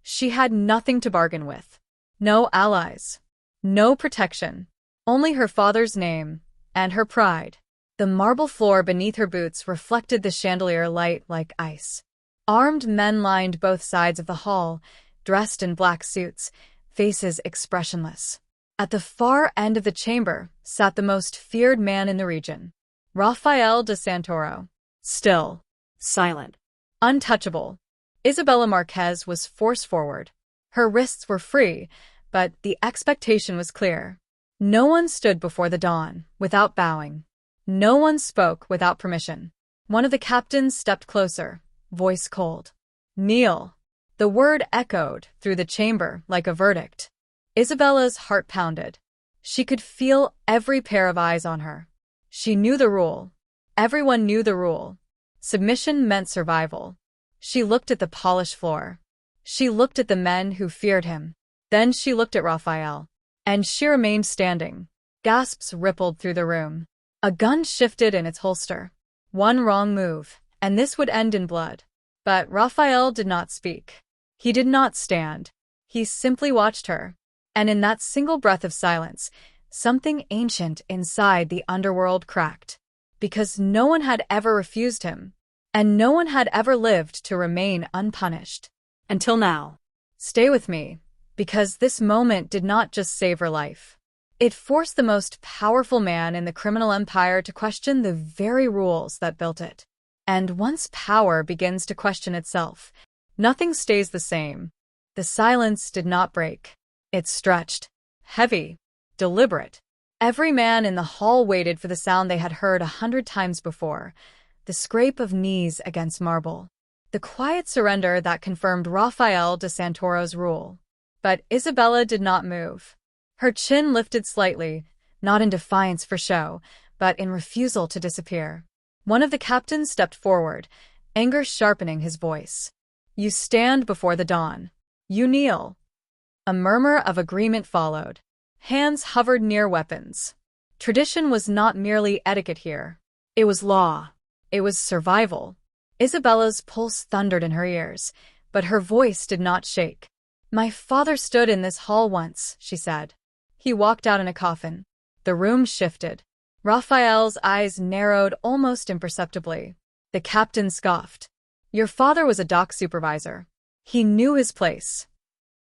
She had nothing to bargain with. No allies. No protection. Only her father's name and her pride. The marble floor beneath her boots reflected the chandelier light like ice. Armed men lined both sides of the hall, dressed in black suits, faces expressionless. At the far end of the chamber sat the most feared man in the region, Rafael de Santoro. Still, silent, untouchable. Isabella Marquez was forced forward. Her wrists were free, but the expectation was clear. No one stood before the dawn without bowing. No one spoke without permission. One of the captains stepped closer, voice cold. Kneel. The word echoed through the chamber like a verdict. Isabella's heart pounded. She could feel every pair of eyes on her. She knew the rule. Everyone knew the rule. Submission meant survival. She looked at the polished floor. She looked at the men who feared him. Then she looked at Rafael. And she remained standing. Gasps rippled through the room. A gun shifted in its holster. One wrong move, and this would end in blood. But Rafael did not speak. He did not stand. He simply watched her. And in that single breath of silence, something ancient inside the underworld cracked. Because no one had ever refused him. And no one had ever lived to remain unpunished. Until now. Stay with me, because this moment did not just save her life. It forced the most powerful man in the criminal empire to question the very rules that built it. And once power begins to question itself, nothing stays the same. The silence did not break. It stretched. Heavy. Deliberate. Every man in the hall waited for the sound they had heard 100 times before. The scrape of knees against marble. The quiet surrender that confirmed Rafael de Santoro's rule. But Isabella did not move. Her chin lifted slightly, not in defiance for show, but in refusal to disappear. One of the captains stepped forward, anger sharpening his voice. You stand before the dawn. You kneel. A murmur of agreement followed. Hands hovered near weapons. Tradition was not merely etiquette here. It was law. It was survival. Isabella's pulse thundered in her ears, but her voice did not shake. My father stood in this hall once, she said. He walked out in a coffin. The room shifted. Rafael's eyes narrowed almost imperceptibly. The captain scoffed. Your father was a dock supervisor. He knew his place.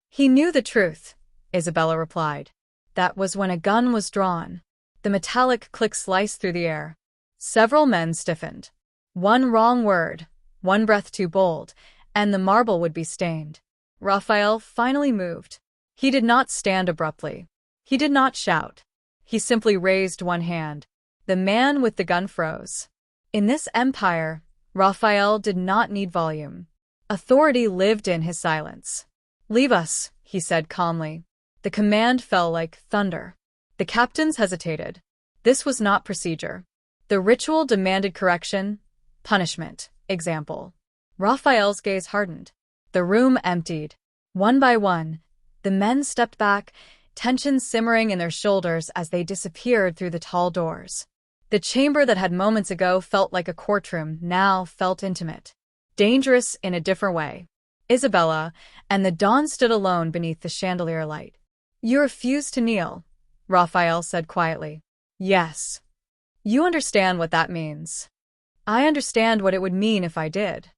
He knew the truth, Isabella replied. That was when a gun was drawn. The metallic click sliced through the air. Several men stiffened. One wrong word, one breath too bold, and the marble would be stained. Rafael finally moved. He did not stand abruptly. He did not shout. He simply raised one hand. The man with the gun froze. In this empire, Rafael did not need volume. Authority lived in his silence. Leave us, he said calmly. The command fell like thunder. The captains hesitated. This was not procedure. The ritual demanded correction, punishment, example. Rafael's gaze hardened. The room emptied. One by one, the men stepped back, tension simmering in their shoulders as they disappeared through the tall doors. The chamber that had moments ago felt like a courtroom now felt intimate. Dangerous in a different way. Isabella and the dawn stood alone beneath the chandelier light. You refuse to kneel, Rafael said quietly. Yes. You understand what that means. I understand what it would mean if I did.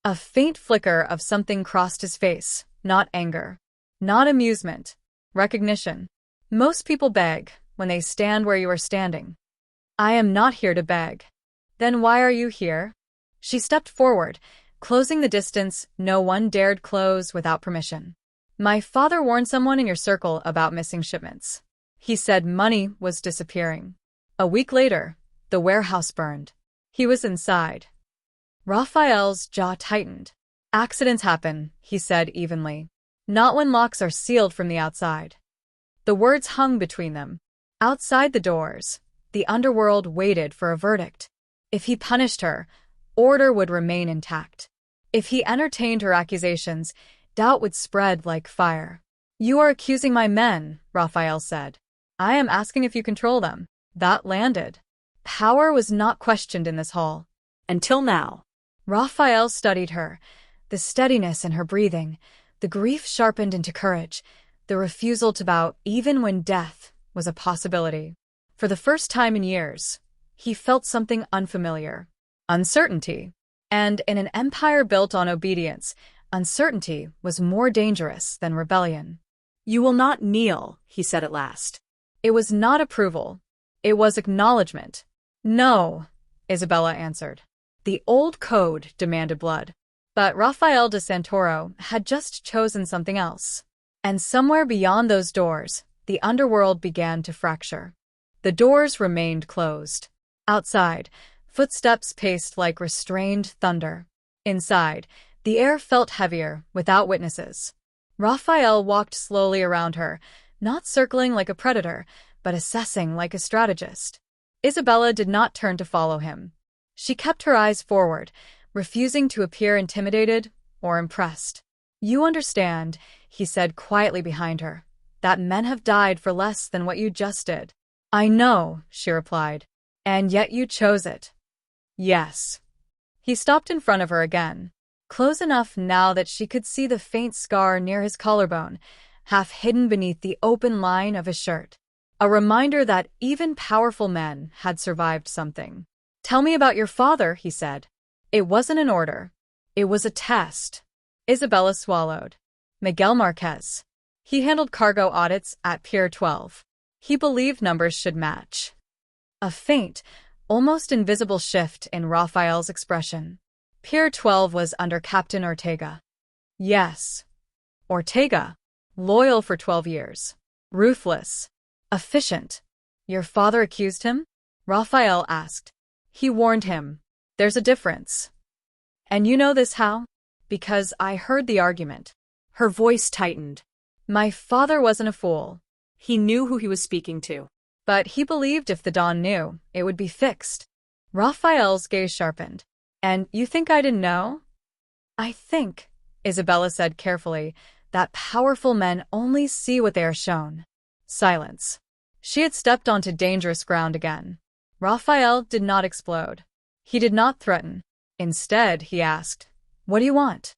A faint flicker of something crossed his face, not anger, not amusement, recognition. Most people beg when they stand where you are standing. I am not here to beg. Then why are you here? She stepped forward, closing the distance no one dared close without permission. My father warned someone in your circle about missing shipments. He said money was disappearing. A week later, the warehouse burned. He was inside. Rafael's jaw tightened. Accidents happen, he said evenly. Not when locks are sealed from the outside. The words hung between them. Outside the doors, the underworld waited for a verdict. If he punished her, order would remain intact. If he entertained her accusations, doubt would spread like fire. You are accusing my men, Rafael said. I am asking if you control them. That landed. Power was not questioned in this hall. Until now. Rafael studied her, the steadiness in her breathing, The grief sharpened into courage, the refusal to bow even when death was a possibility. For the first time in years, he felt something unfamiliar. Uncertainty. And in an empire built on obedience, uncertainty was more dangerous than rebellion. "You will not kneel," he said at last. It was not approval. It was acknowledgement. "No," Isabella answered. The old code demanded blood. But Rafael de Santoro had just chosen something else. And somewhere beyond those doors, the underworld began to fracture. The doors remained closed. Outside, footsteps paced like restrained thunder. Inside, the air felt heavier, without witnesses. Rafael walked slowly around her, not circling like a predator, but assessing like a strategist. Isabella did not turn to follow him. She kept her eyes forward, refusing to appear intimidated or impressed. "You understand," he said quietly behind her, "that men have died for less than what you just did." "I know," she replied. "And yet you chose it." "Yes." He stopped in front of her again, close enough now that she could see the faint scar near his collarbone, half hidden beneath the open line of his shirt. A reminder that even powerful men had survived something. "Tell me about your father," he said. It wasn't an order. It was a test. Isabella swallowed. "Miguel Marquez. He handled cargo audits at Pier 12. He believed numbers should match." A faint, almost invisible shift in Rafael's expression. "Pier 12 was under Captain Ortega." "Yes." "Ortega. Loyal for 12 years. Ruthless. Efficient." "Your father accused him?" Rafael asked. "He warned him. There's a difference." "And you know this how?" "Because I heard the argument." Her voice tightened. "My father wasn't a fool. He knew who he was speaking to. But he believed if the Don knew, it would be fixed." Rafael's gaze sharpened. "And you think I didn't know?" "I think," Isabella said carefully, "that powerful men only see what they are shown." Silence. She had stepped onto dangerous ground again. Rafael did not explode. He did not threaten. Instead, he asked, "What do you want?"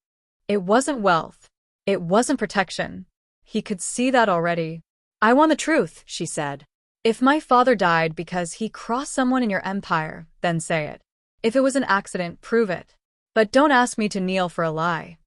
It wasn't wealth. It wasn't protection. He could see that already. "I want the truth," she said. "If my father died because he crossed someone in your empire, then say it. If it was an accident, prove it. But don't ask me to kneel for a lie."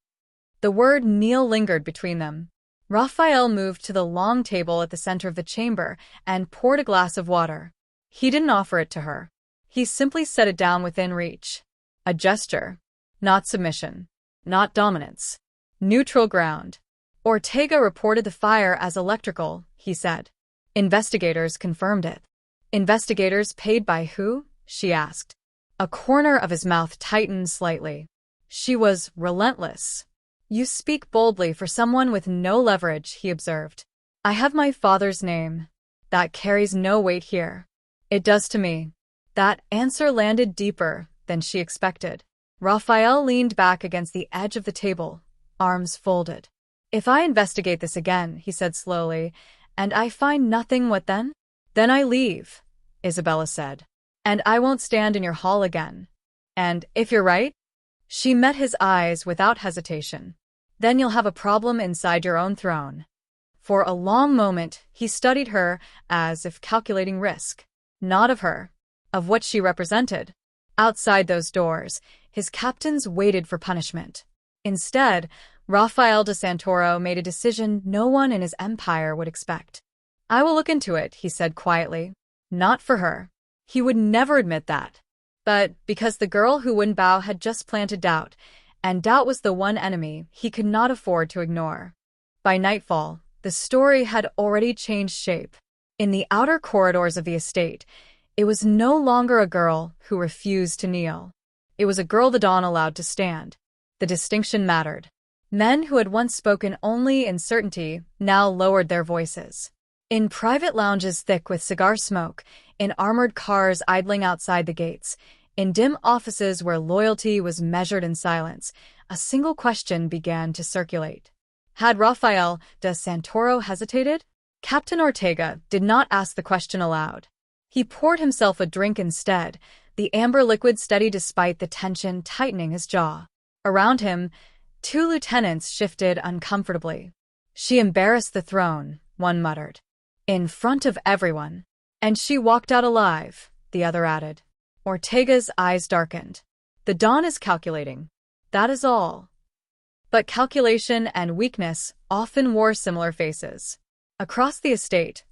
The word kneel lingered between them. Rafael moved to the long table at the center of the chamber and poured a glass of water. He didn't offer it to her. He simply set it down within reach. A gesture. Not submission. Not dominance. Neutral ground. "Ortega reported the fire as electrical," he said. "Investigators confirmed it." "Investigators paid by who?" she asked. A corner of his mouth tightened slightly. She was relentless. "You speak boldly for someone with no leverage," he observed. "I have my father's name. That carries no weight here." "It does to me." That answer landed deeper than she expected. Rafael leaned back against the edge of the table, arms folded. "If I investigate this again," he said slowly, "and I find nothing, what then?" "Then I leave," Isabella said. "And I won't stand in your hall again. And if you're right?" She met his eyes without hesitation. "Then you'll have a problem inside your own throne." For a long moment, he studied her as if calculating risk. Not of her, of what she represented. Outside those doors, his captains waited for punishment. Instead, Rafael de Santoro made a decision no one in his empire would expect. "I will look into it," he said quietly. Not for her. He would never admit that. But because the girl who wouldn't bow had just planted doubt, and doubt was the one enemy he could not afford to ignore. By nightfall, the story had already changed shape. In the outer corridors of the estate, it was no longer a girl who refused to kneel. It was a girl the Dawn allowed to stand. The distinction mattered. Men who had once spoken only in certainty now lowered their voices. In private lounges thick with cigar smoke, in armored cars idling outside the gates, in dim offices where loyalty was measured in silence, a single question began to circulate. Had Rafael de Santoro hesitated? Captain Ortega did not ask the question aloud. He poured himself a drink instead, the amber liquid steady despite the tension tightening his jaw. Around him, Two lieutenants shifted uncomfortably. She embarrassed the throne, one muttered. In front of everyone. And she walked out alive, the other added. Ortega's eyes darkened. The Dawn is calculating. That is all. But calculation and weakness often wore similar faces. Across the estate,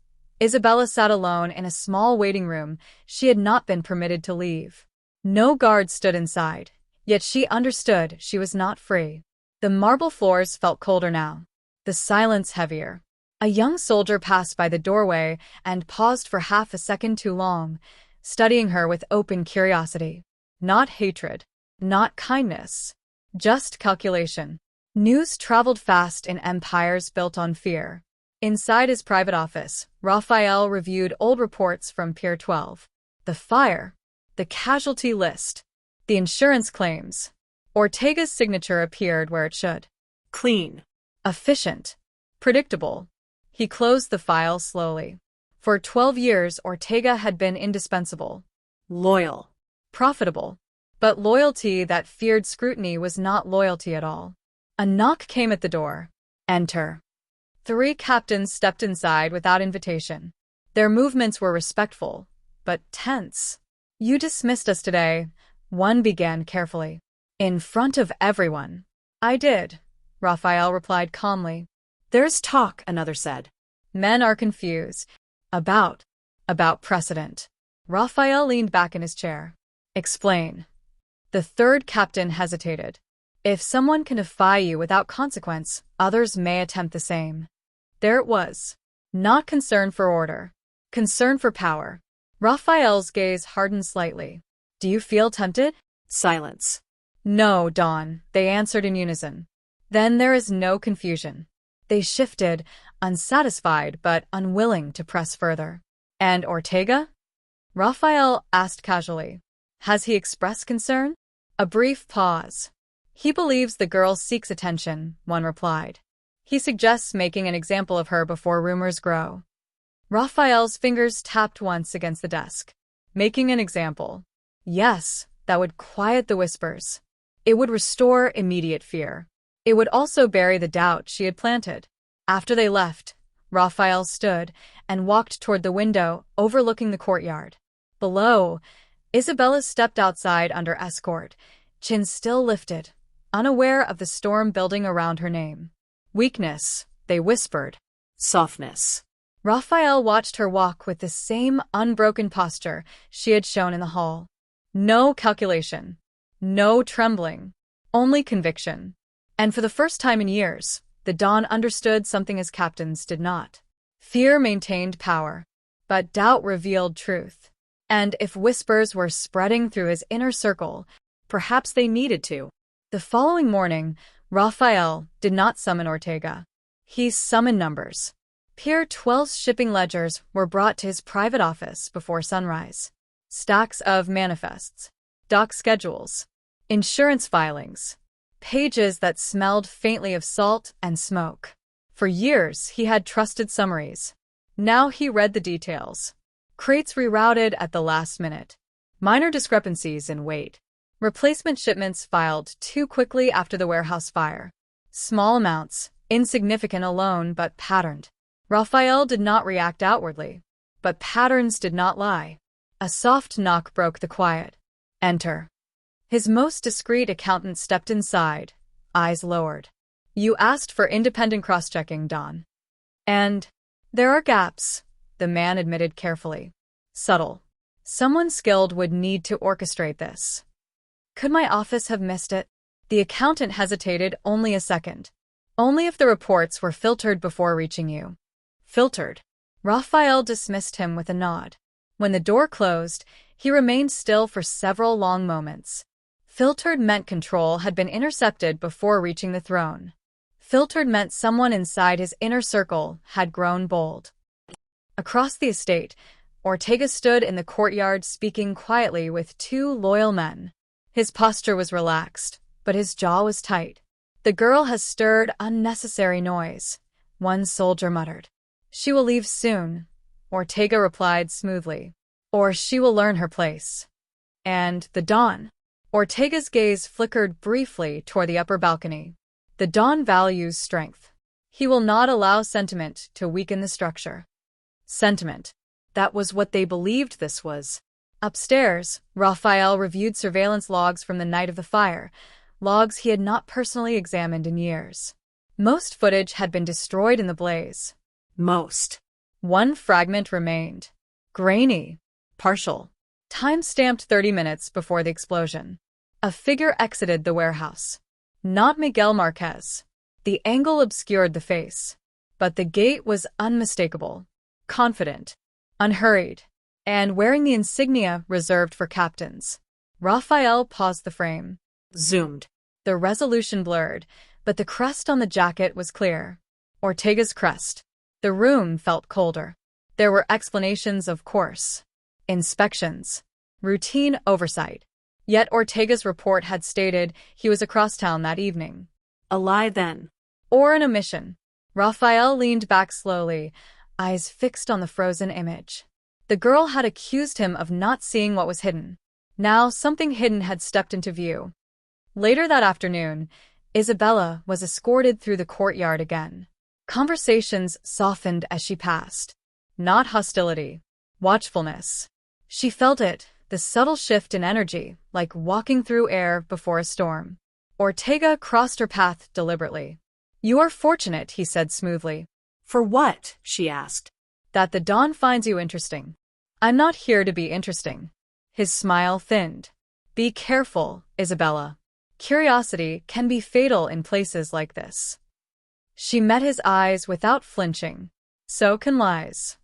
Isabella sat alone in a small waiting room she had not been permitted to leave. No guard stood inside, yet she understood she was not free. The marble floors felt colder now, the silence heavier. A young soldier passed by the doorway and paused for half a second too long, studying her with open curiosity. Not hatred, not kindness, just calculation. News traveled fast in empires built on fear. Inside his private office, Rafael reviewed old reports from Pier 12. The fire, the casualty list, the insurance claims. Ortega's signature appeared where it should. Clean. Efficient. Predictable. He closed the file slowly. For 12 years, Ortega had been indispensable. Loyal. Profitable. But loyalty that feared scrutiny was not loyalty at all. A knock came at the door. Enter. 3 captains stepped inside without invitation. Their movements were respectful, but tense. You dismissed us today, one began carefully. In front of everyone. I did, Rafael replied calmly. There's talk, another said. Men are confused. About precedent. Rafael leaned back in his chair. Explain. The 3rd captain hesitated. If someone can defy you without consequence, others may attempt the same. There it was. Not concern for order. Concern for power. Rafael's gaze hardened slightly. Do you feel tempted? Silence. No, Dawn, they answered in unison. Then there is no confusion. They shifted, unsatisfied but unwilling to press further. And Ortega? Rafael asked casually. Has he expressed concern? A brief pause. He believes the girl seeks attention, one replied. He suggests making an example of her before rumors grow. Rafael's fingers tapped once against the desk. Making an example. Yes, that would quiet the whispers. It would restore immediate fear. It would also bury the doubt she had planted. After they left, Rafael stood and walked toward the window overlooking the courtyard. Below, Isabella stepped outside under escort, chin still lifted, unaware of the storm building around her name. Weakness, they whispered. Softness. Rafael watched her walk with the same unbroken posture she had shown in the hall. No calculation. No trembling. Only conviction. And for the first time in years, the Dawn understood something his captains did not. Fear maintained power, but doubt revealed truth. And if whispers were spreading through his inner circle, perhaps they needed to. The following morning, Rafael did not summon Ortega. He summoned numbers. Pier 12's shipping ledgers were brought to his private office before sunrise. Stacks of manifests, dock schedules, insurance filings, pages that smelled faintly of salt and smoke. For years, he had trusted summaries. Now he read the details. Crates rerouted at the last minute. Minor discrepancies in weight. Replacement shipments filed too quickly after the warehouse fire. Small amounts, insignificant alone but patterned. Rafael did not react outwardly, but patterns did not lie. A soft knock broke the quiet. Enter. His most discreet accountant stepped inside, eyes lowered. You asked for independent cross-checking, Dawn. And there are gaps, the man admitted carefully. Subtle. Someone skilled would need to orchestrate this. Could my office have missed it? The accountant hesitated only a second. Only if the reports were filtered before reaching you. Filtered. Rafael dismissed him with a nod. When the door closed, he remained still for several long moments. Filtered meant control had been intercepted before reaching the throne. Filtered meant someone inside his inner circle had grown bold. Across the estate, Ortega stood in the courtyard speaking quietly with 2 loyal men. His posture was relaxed, but his jaw was tight. The girl has stirred unnecessary noise, one soldier muttered. She will leave soon, Ortega replied smoothly. Or she will learn her place. And the Dawn. Ortega's gaze flickered briefly toward the upper balcony. The Don values strength. He will not allow sentiment to weaken the structure. Sentiment. That was what they believed this was. Upstairs, Rafael reviewed surveillance logs from the night of the fire, logs he had not personally examined in years. Most footage had been destroyed in the blaze. Most. One fragment remained. Grainy. Partial. Time stamped 30 minutes before the explosion. A figure exited the warehouse. Not Miguel Marquez. The angle obscured the face. But the gait was unmistakable. Confident. Unhurried. And wearing the insignia reserved for captains. Rafael paused the frame. Zoomed. The resolution blurred, but the crest on the jacket was clear. Ortega's crest. The room felt colder. There were explanations, of course. Inspections. Routine oversight. Yet Ortega's report had stated he was across town that evening. A lie then. Or an omission. Rafael leaned back slowly, eyes fixed on the frozen image. The girl had accused him of not seeing what was hidden. Now something hidden had stepped into view. Later that afternoon, Isabella was escorted through the courtyard again. Conversations softened as she passed. Not hostility. Watchfulness. She felt it, the subtle shift in energy, like walking through air before a storm. Ortega crossed her path deliberately. "You are fortunate," he said smoothly. "For what?" she asked. "That the Don finds you interesting." "I'm not here to be interesting." His smile thinned. "Be careful, Isabella. Curiosity can be fatal in places like this." She met his eyes without flinching. So can lies.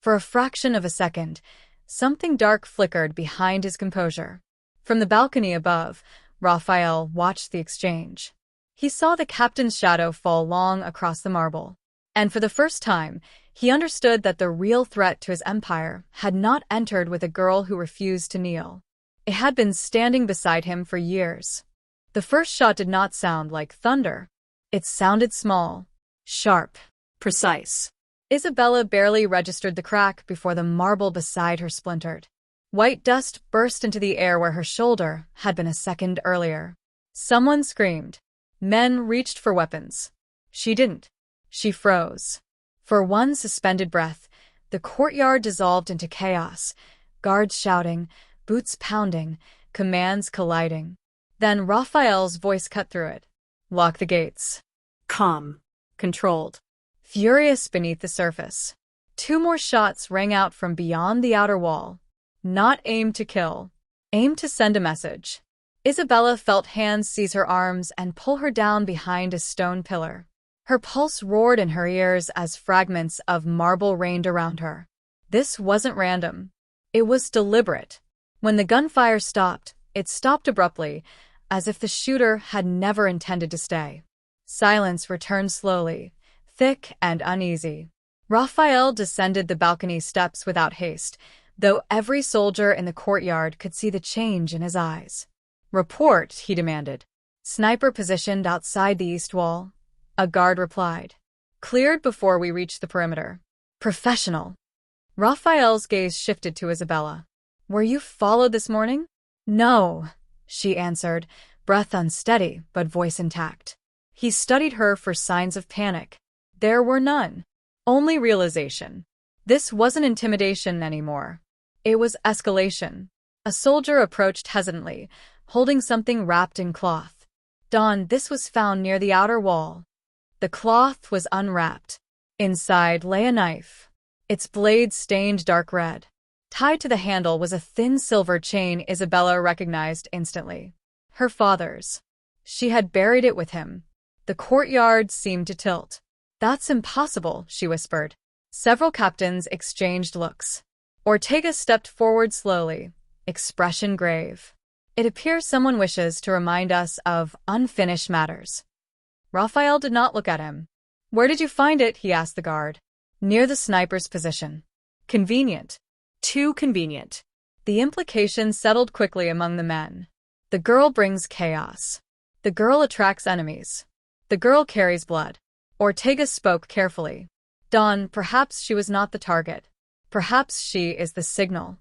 For a fraction of a second, something dark flickered behind his composure. From the balcony above, Rafael watched the exchange. He saw the captain's shadow fall long across the marble. And for the first time, he understood that the real threat to his empire had not entered with a girl who refused to kneel. It had been standing beside him for years. The first shot did not sound like thunder. It sounded small, sharp, precise. Isabella barely registered the crack before the marble beside her splintered. White dust burst into the air where her shoulder had been a second earlier. Someone screamed. Men reached for weapons. She didn't. She froze. For one suspended breath, the courtyard dissolved into chaos, guards shouting, boots pounding, commands colliding. Then Rafael's voice cut through it. "Lock the gates." Calm. Controlled. Furious beneath the surface. Two more shots rang out from beyond the outer wall. Not aimed to kill. Aimed to send a message. Isabella felt hands seize her arms and pull her down behind a stone pillar. Her pulse roared in her ears as fragments of marble rained around her. This wasn't random. It was deliberate. When the gunfire stopped, it stopped abruptly, as if the shooter had never intended to stay. Silence returned slowly, thick and uneasy. Rafael descended the balcony steps without haste, though every soldier in the courtyard could see the change in his eyes. "Report," he demanded. "Sniper positioned outside the east wall." A guard replied. "Cleared before we reach the perimeter." "Professional." Rafael's gaze shifted to Isabella. "Were you followed this morning?" "No," she answered, breath unsteady but voice intact. He studied her for signs of panic. There were none. Only realization. This wasn't intimidation anymore. It was escalation. A soldier approached hesitantly, holding something wrapped in cloth. "Don, this was found near the outer wall." The cloth was unwrapped. Inside lay a knife. Its blade stained dark red. Tied to the handle was a thin silver chain Isabella recognized instantly. Her father's. She had buried it with him. The courtyard seemed to tilt. "That's impossible," she whispered. Several captains exchanged looks. Ortega stepped forward slowly, expression grave. "It appears someone wishes to remind us of unfinished matters." Rafael did not look at him. "Where did you find it?" he asked the guard. "Near the sniper's position." "Convenient." "Too convenient." The implication settled quickly among the men. The girl brings chaos. The girl attracts enemies. The girl carries blood. Ortega spoke carefully. "Don, perhaps she was not the target. Perhaps she is the signal."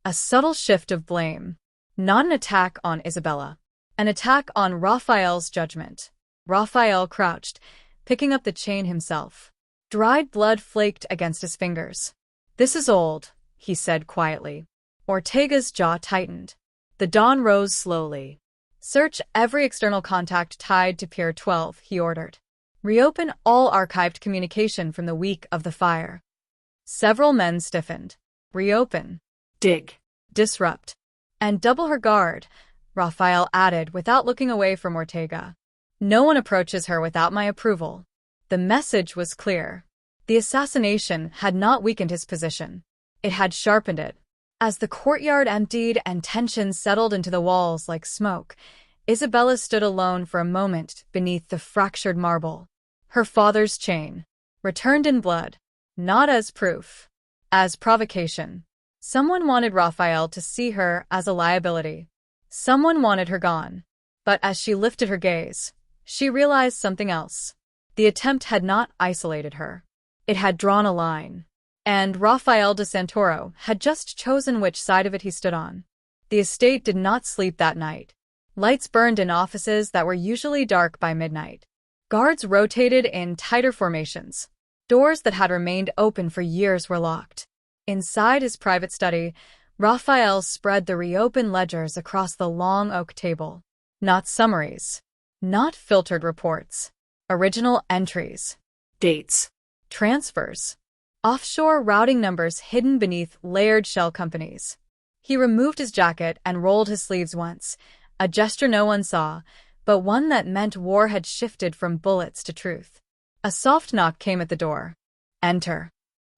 A subtle shift of blame. Not an attack on Isabella. An attack on Rafael's judgment. Rafael crouched, picking up the chain himself. Dried blood flaked against his fingers. "This is old," he said quietly. Ortega's jaw tightened. The dawn rose slowly. "Search every external contact tied to Pier 12, he ordered. "Reopen all archived communication from the week of the fire." Several men stiffened. "Reopen. Dig. Disrupt. And double her guard," Rafael added without looking away from Ortega. "No one approaches her without my approval." The message was clear. The assassination had not weakened his position. It had sharpened it. As the courtyard emptied and tension settled into the walls like smoke, Isabella stood alone for a moment beneath the fractured marble. Her father's chain, returned in blood, not as proof, as provocation. Someone wanted Rafael to see her as a liability. Someone wanted her gone. But as she lifted her gaze, she realized something else. The attempt had not isolated her. It had drawn a line. And Rafael de Santoro had just chosen which side of it he stood on. The estate did not sleep that night. Lights burned in offices that were usually dark by midnight. Guards rotated in tighter formations. Doors that had remained open for years were locked. Inside his private study, Rafael spread the reopened ledgers across the long oak table. Not summaries. Not filtered reports. Original entries. Dates. Transfers. Offshore routing numbers hidden beneath layered shell companies. He removed his jacket and rolled his sleeves once, a gesture no one saw, but one that meant war had shifted from bullets to truth. A soft knock came at the door. "Enter."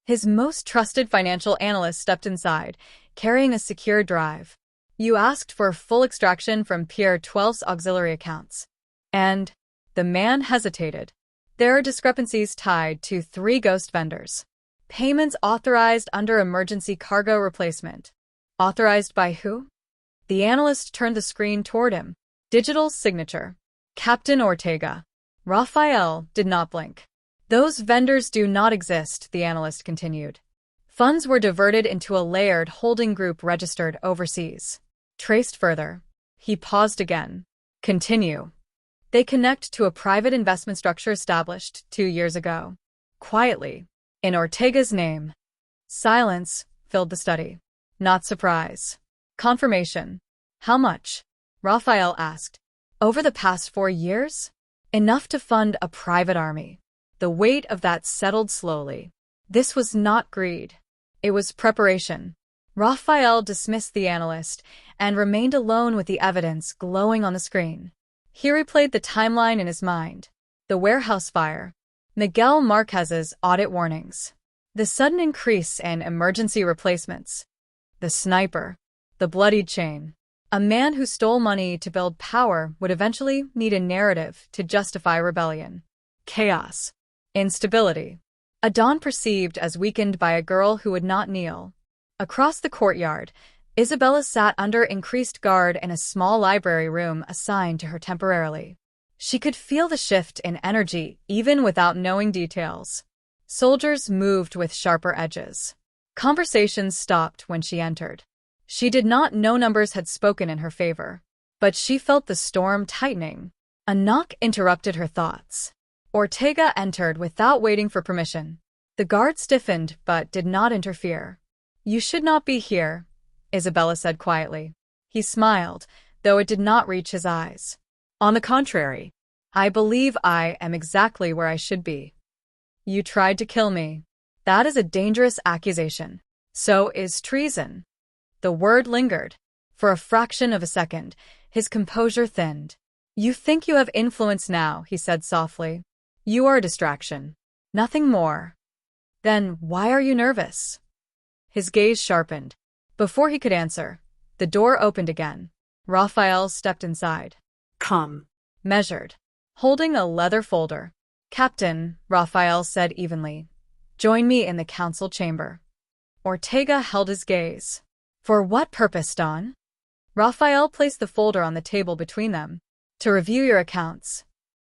His most trusted financial analyst stepped inside, carrying a secure drive. "You asked for full extraction from Pier 12's auxiliary accounts." And the man hesitated. "There are discrepancies tied to 3 ghost vendors. Payments authorized under emergency cargo replacement." "Authorized by who?" The analyst turned the screen toward him. "Digital signature. Captain Ortega." Rafael did not blink. "Those vendors do not exist," the analyst continued. "Funds were diverted into a layered holding group registered overseas. Traced further." He paused again. "Continue." "They connect to a private investment structure established 2 years ago. Quietly. In Ortega's name." Silence filled the study. Not surprise. Confirmation. "How much?" Rafael asked. "Over the past 4 years? Enough to fund a private army." The weight of that settled slowly. This was not greed. It was preparation. Rafael dismissed the analyst and remained alone with the evidence glowing on the screen. He replayed the timeline in his mind. The warehouse fire. Miguel Marquez's audit warnings. The sudden increase in emergency replacements. The sniper. The bloodied chain. A man who stole money to build power would eventually need a narrative to justify rebellion. Chaos. Instability. A dawn perceived as weakened by a girl who would not kneel. Across the courtyard, Isabella sat under increased guard in a small library room assigned to her temporarily. She could feel the shift in energy even without knowing details. Soldiers moved with sharper edges. Conversations stopped when she entered. She did not know numbers had spoken in her favor, but she felt the storm tightening. A knock interrupted her thoughts. Ortega entered without waiting for permission. The guard stiffened but did not interfere. "You should not be here," Isabella said quietly. He smiled, though it did not reach his eyes. "On the contrary, I believe I am exactly where I should be." "You tried to kill me." "That is a dangerous accusation. So is treason." The word lingered. For a fraction of a second, his composure thinned. "You think you have influence now," he said softly. "You are a distraction. Nothing more." "Then why are you nervous?" His gaze sharpened. Before he could answer, the door opened again. Rafael stepped inside. "Come." Measured. Holding a leather folder. "Captain," Rafael said evenly. "Join me in the council chamber." Ortega held his gaze. "For what purpose, Don?" Rafael placed the folder on the table between them. "To review your accounts."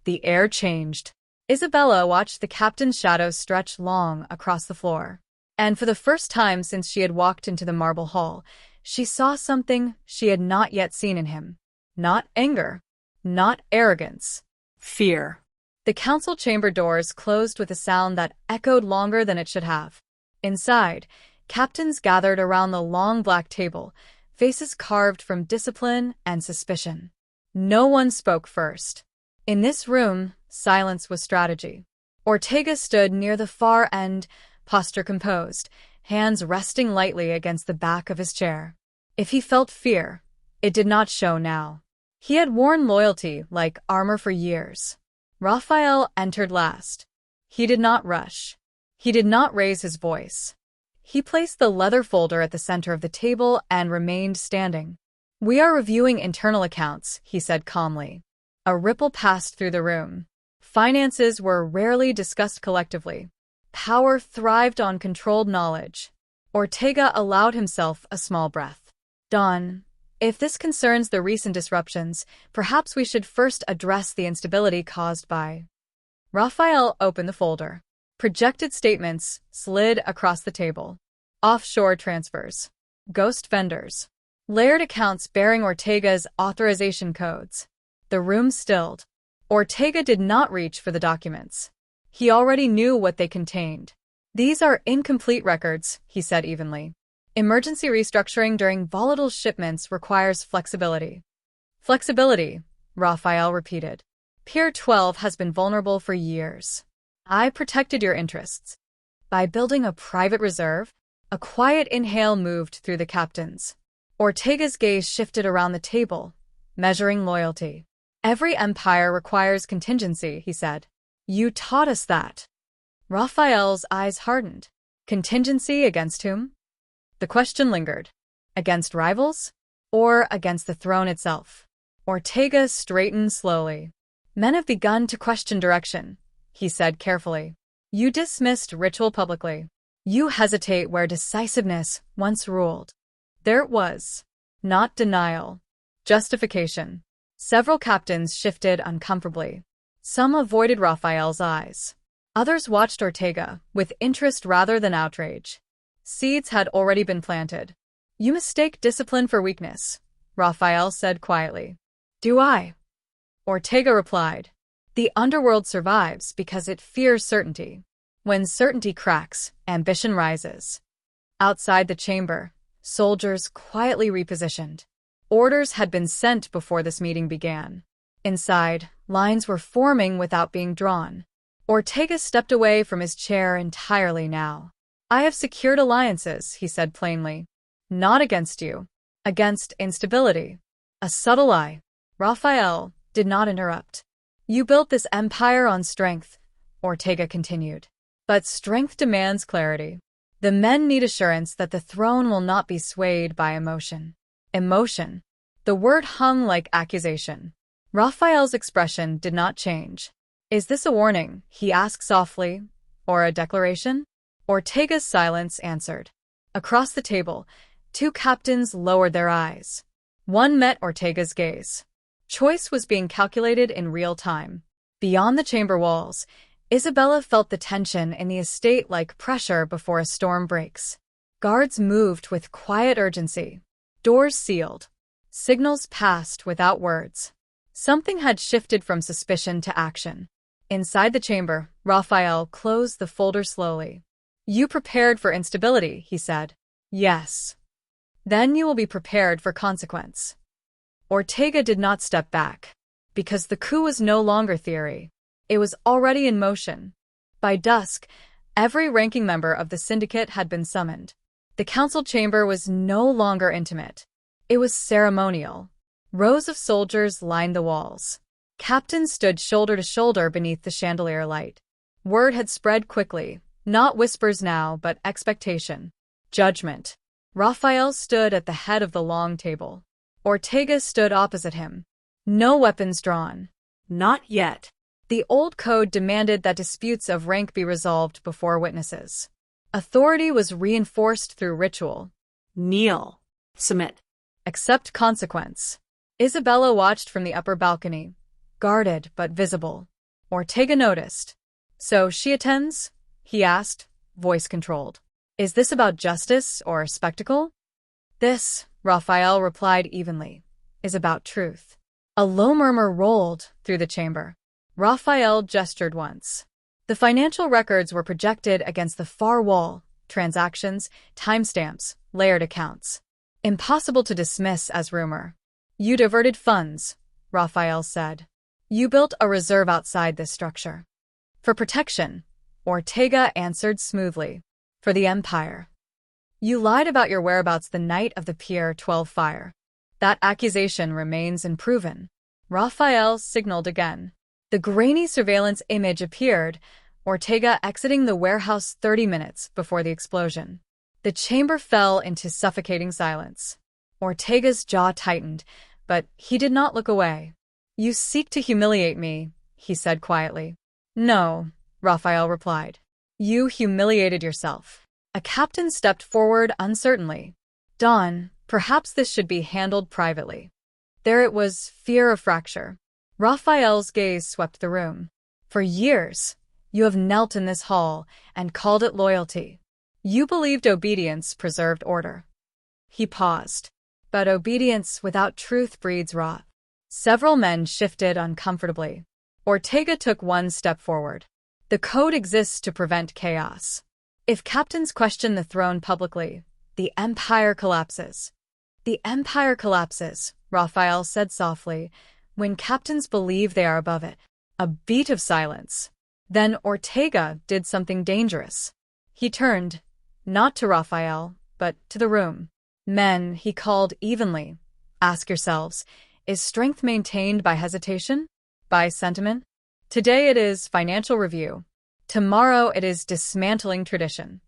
The air changed. Isabella watched the captain's shadow stretch long across the floor. And for the first time since she had walked into the marble hall, she saw something she had not yet seen in him. Not anger. Not arrogance. Fear. The council chamber doors closed with a sound that echoed longer than it should have. Inside, captains gathered around the long black table, faces carved from discipline and suspicion. No one spoke first. In this room, silence was strategy. Ortega stood near the far end, posture composed, hands resting lightly against the back of his chair. If he felt fear, it did not show now. He had worn loyalty like armor for years. Rafael entered last. He did not rush. He did not raise his voice. He placed the leather folder at the center of the table and remained standing. "We are reviewing internal accounts," he said calmly. A ripple passed through the room. Finances were rarely discussed collectively. Power thrived on controlled knowledge. Ortega allowed himself a small breath. "Don, if this concerns the recent disruptions, perhaps we should first address the instability caused by—" Rafael opened the folder. Projected statements slid across the table. Offshore transfers. Ghost vendors. Layered accounts bearing Ortega's authorization codes. The room stilled. Ortega did not reach for the documents. He already knew what they contained. "These are incomplete records," he said evenly. "Emergency restructuring during volatile shipments requires flexibility." "Flexibility," Rafael repeated. "Pier 12 has been vulnerable for years. I protected your interests. By building a private reserve." A quiet inhale moved through the captains. Ortega's gaze shifted around the table, measuring loyalty. "Every empire requires contingency," he said. "You taught us that." Rafael's eyes hardened. Contingency against whom? The question lingered. Against rivals? Or against the throne itself? Ortega straightened slowly. "Men have begun to question direction," he said carefully. "You dismissed ritual publicly. You hesitate where decisiveness once ruled." There it was. Not denial. Justification. Several captains shifted uncomfortably. Some avoided Rafael's eyes. Others watched Ortega, with interest rather than outrage. Seeds had already been planted. "You mistake discipline for weakness," Rafael said quietly. "Do I?" Ortega replied. "The underworld survives because it fears certainty. When certainty cracks, ambition rises." Outside the chamber, soldiers quietly repositioned. Orders had been sent before this meeting began. Inside, lines were forming without being drawn. Ortega stepped away from his chair entirely now. "I have secured alliances," he said plainly. "Not against you. Against instability." A subtle lie. Rafael did not interrupt. "You built this empire on strength," Ortega continued. "But strength demands clarity. The men need assurance that the throne will not be swayed by emotion." Emotion. The word hung like accusation. Rafael's expression did not change. "Is this a warning?" he asked softly. "Or a declaration?" Ortega's silence answered. Across the table, two captains lowered their eyes. One met Ortega's gaze. Choice was being calculated in real time. Beyond the chamber walls, Isabella felt the tension in the estate like pressure before a storm breaks. Guards moved with quiet urgency. Doors sealed. Signals passed without words. Something had shifted from suspicion to action. Inside the chamber, Rafael closed the folder slowly. "You prepared for instability," he said. "Yes. Then you will be prepared for consequence." Ortega did not step back. Because the coup was no longer theory. It was already in motion. By dusk, every ranking member of the syndicate had been summoned. The council chamber was no longer intimate. It was ceremonial. Rows of soldiers lined the walls. Captains stood shoulder to shoulder beneath the chandelier light. Word had spread quickly, not whispers now, but expectation. Judgment. Rafael stood at the head of the long table. Ortega stood opposite him. No weapons drawn. Not yet. The old code demanded that disputes of rank be resolved before witnesses. Authority was reinforced through ritual. Kneel. Submit. Accept consequence. Isabella watched from the upper balcony, guarded but visible. Ortega noticed. "So she attends?" he asked, voice controlled. "Is this about justice or spectacle?" "This," Rafael replied evenly, "is about truth." A low murmur rolled through the chamber. Rafael gestured once. The financial records were projected against the far wall, transactions, timestamps, layered accounts. Impossible to dismiss as rumor. You diverted funds, Rafael said. You built a reserve outside this structure. For protection, Ortega answered smoothly. For the Empire. You lied about your whereabouts the night of the Pier 12 fire. That accusation remains unproven. Rafael signaled again. The grainy surveillance image appeared, Ortega exiting the warehouse 30 minutes before the explosion. The chamber fell into suffocating silence. Ortega's jaw tightened, but he did not look away. You seek to humiliate me, he said quietly. No, Rafael replied. You humiliated yourself. A captain stepped forward uncertainly. Don, perhaps this should be handled privately. There it was, fear of fracture. Rafael's gaze swept the room. For years, you have knelt in this hall and called it loyalty. You believed obedience preserved order. He paused. But obedience without truth breeds rot. Several men shifted uncomfortably. Ortega took one step forward. The code exists to prevent chaos. If captains question the throne publicly, the Empire collapses. The Empire collapses, Rafael said softly, when captains believe they are above it. A beat of silence. Then Ortega did something dangerous. He turned, not to Rafael, but to the room. Men, he called evenly. Ask yourselves, is strength maintained by hesitation? By sentiment? Today it is financial review. Tomorrow it is dismantling tradition.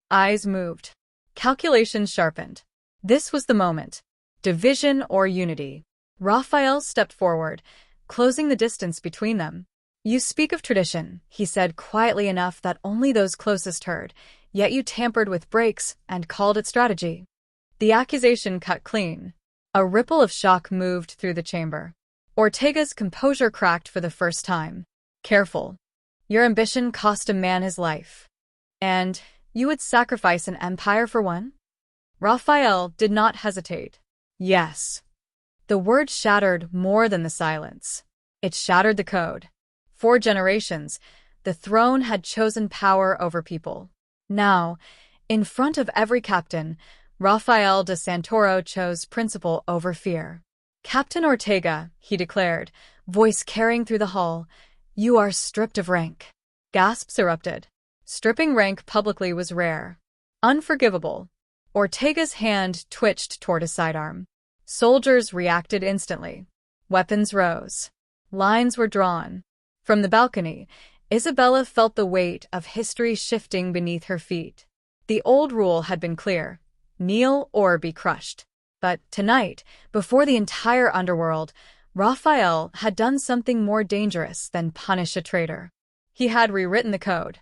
Eyes moved. Calculations sharpened. This was the moment. Division or unity. Rafael stepped forward, closing the distance between them. You speak of tradition, he said quietly enough that only those closest heard, yet you tampered with breaks and called it strategy. The accusation cut clean. A ripple of shock moved through the chamber. Ortega's composure cracked for the first time. Careful. Your ambition cost a man his life. And you would sacrifice an empire for one? Rafael did not hesitate. Yes. The word shattered more than the silence. It shattered the code. For generations, the throne had chosen power over people. Now, in front of every captain, Rafael de Santoro chose principle over fear. Captain Ortega, he declared, voice carrying through the hall, you are stripped of rank. Gasps erupted. Stripping rank publicly was rare. Unforgivable. Ortega's hand twitched toward his sidearm. Soldiers reacted instantly. Weapons rose. Lines were drawn. From the balcony, Isabella felt the weight of history shifting beneath her feet. The old rule had been clear. Kneel or be crushed. But tonight, before the entire underworld, Rafael had done something more dangerous than punish a traitor. He had rewritten the code.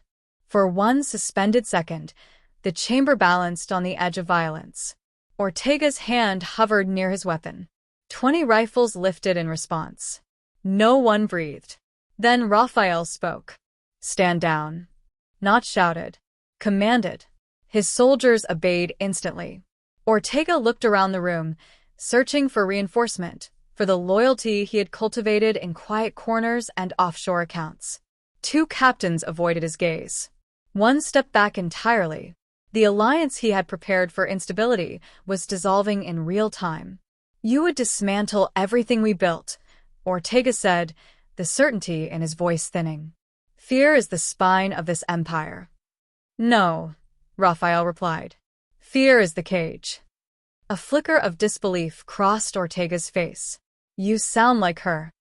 For one suspended second, the chamber balanced on the edge of violence. Ortega's hand hovered near his weapon. 20 rifles lifted in response. No one breathed. Then Rafael spoke. Stand down. Not shouted. Commanded. His soldiers obeyed instantly. Ortega looked around the room, searching for reinforcement, for the loyalty he had cultivated in quiet corners and offshore accounts. 2 captains avoided his gaze. One stepped back entirely. The alliance he had prepared for instability was dissolving in real time. You would dismantle everything we built, Ortega said, the certainty in his voice thinning. Fear is the spine of this empire. No, Rafael replied. Fear is the cage. A flicker of disbelief crossed Ortega's face. You sound like her.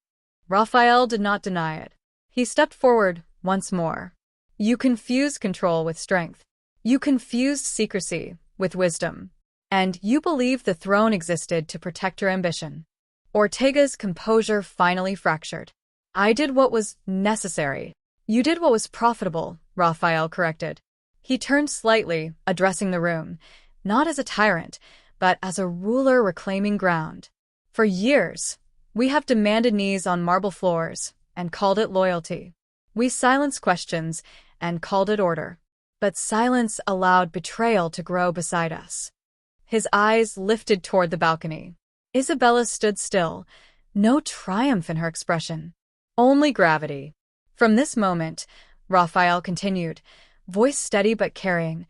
Rafael did not deny it. He stepped forward once more. You confused control with strength. You confused secrecy with wisdom. And you believed the throne existed to protect your ambition. Ortega's composure finally fractured. I did what was necessary. You did what was profitable, Rafael corrected. He turned slightly, addressing the room, not as a tyrant, but as a ruler reclaiming ground. For years, we have demanded knees on marble floors and called it loyalty. We silenced questions and called it order. But silence allowed betrayal to grow beside us. His eyes lifted toward the balcony. Isabella stood still, no triumph in her expression. Only gravity. From this moment, Rafael continued, voice steady but carrying,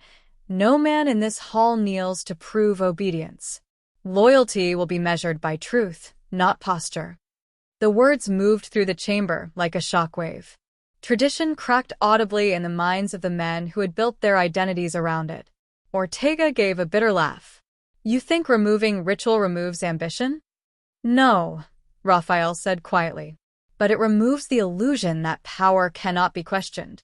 no man in this hall kneels to prove obedience. Loyalty will be measured by truth, not posture. The words moved through the chamber like a shockwave. Tradition cracked audibly in the minds of the men who had built their identities around it. Ortega gave a bitter laugh. You think removing ritual removes ambition? No, Rafael said quietly. But it removes the illusion that power cannot be questioned.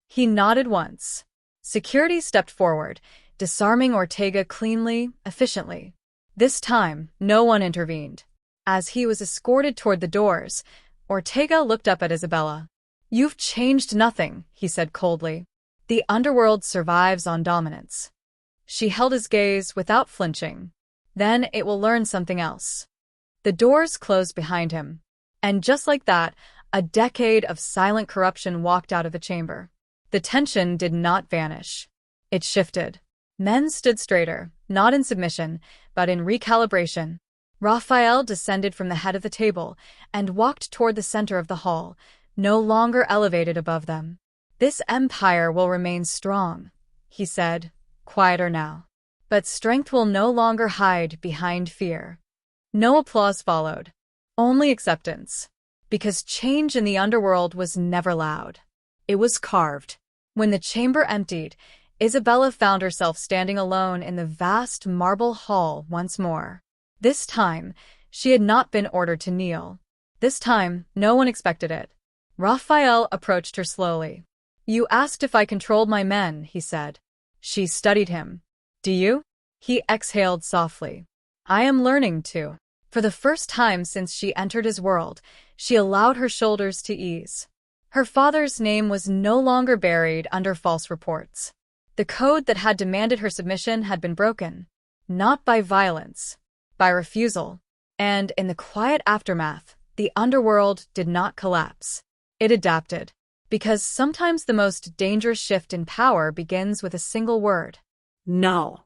He nodded once. Security stepped forward, disarming Ortega cleanly, efficiently. This time, no one intervened. As he was escorted toward the doors, Ortega looked up at Isabella. You've changed nothing, he said coldly. The underworld survives on dominance. She held his gaze without flinching. Then it will learn something else. The doors closed behind him. And just like that, a decade of silent corruption walked out of the chamber. The tension did not vanish. It shifted. Men stood straighter, not in submission, but in recalibration. Rafael descended from the head of the table and walked toward the center of the hall, no longer elevated above them. This empire will remain strong, he said, quieter now. But strength will no longer hide behind fear. No applause followed. Only acceptance. Because change in the underworld was never loud. It was carved. When the chamber emptied, Isabella found herself standing alone in the vast marble hall once more. This time, she had not been ordered to kneel. This time, no one expected it. Rafael approached her slowly. You asked if I controlled my men, he said. She studied him. Do you? He exhaled softly. I am learning to. For the first time since she entered his world, she allowed her shoulders to ease. Her father's name was no longer buried under false reports. The code that had demanded her submission had been broken. Not by violence, by refusal. And in the quiet aftermath, the underworld did not collapse. It adapted. Because sometimes the most dangerous shift in power begins with a single word. No.